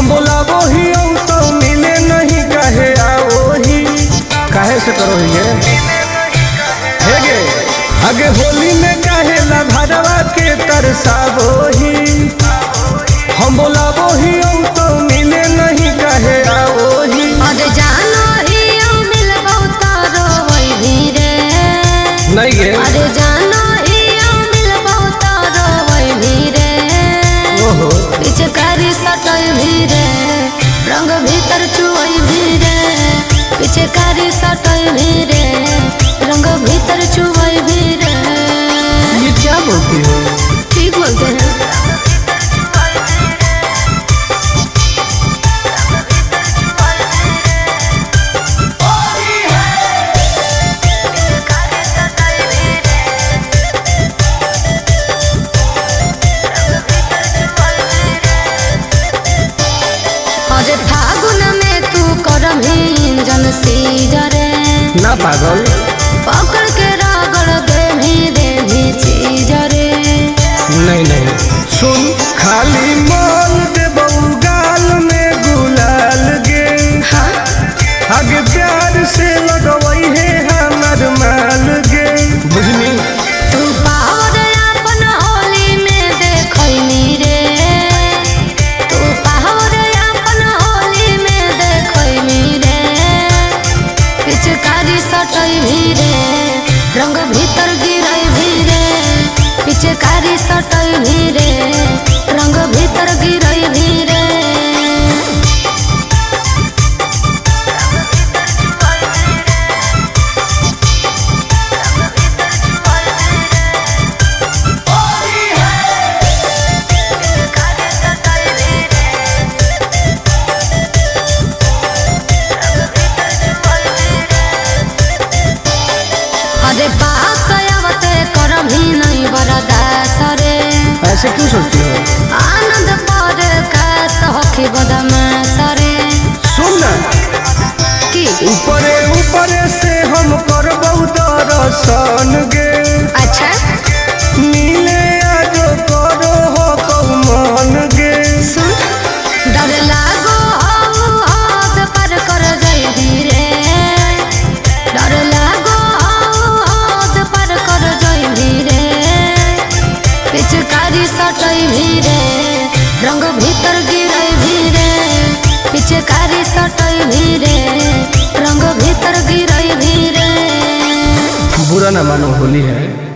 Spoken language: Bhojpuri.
हम बोलाबो ही तो मिले नहीं कहे आओ ही। काहे से करो ही आगे होली में काहे ला भरवा के तरसाबो ही। हम बोलाबो ही तो मिले नहीं कहे आओ ही। अरे जानो ही मिलबो तारो वही भीरे नहीं गे। अरे जानो ही मिलबो तारो वही भीरे। ओहो पिचकारी सटई भीरे रंग भीतर चुई भीरे। पिचकारी सटई भीरे रंग भीतर चुई भीरे। ये क्या बोलती हो? ठीक बोलते हैं। अरे फागुन में तू करम इंजन सीजरे ना पागल पकड़ के रगड़ दे चीज रे। नहीं नहीं सुन खाली माल दे गाल में गुलाल गे। हाँ? आगे प्यार से लगवई है हमर माल गे। बुझनी तू पावर अपन होली में देखनी रे। तू पावर अपन होली में देखनी रे। पिचकारी सटई भीरे रंग भीतर गिरई भीरे। पिचकारी सटई भीरे रंग भीतर गिरई भीरे। अरे पास आवते करम ही नहीं बरदास रे। ऐसे क्यों सोचती हो? आनंद पर कास होखी बदमाश रे। सुन ना की ऊपरे ऊपरे से हम करबौ दर्शन गे। अच्छा मिले आज करो हो कौ मन गे। सुन डर लागो हाथ पर कर जाई धीरे। डर लागो हाथ पर कर जाई धीरे। पिचकारी सटई भीरे रंग भीतर गिरई भीरे। पिचकारी सटई भीरे रंग भीतर गिरई भीरे। बुरा ना मानो होली है।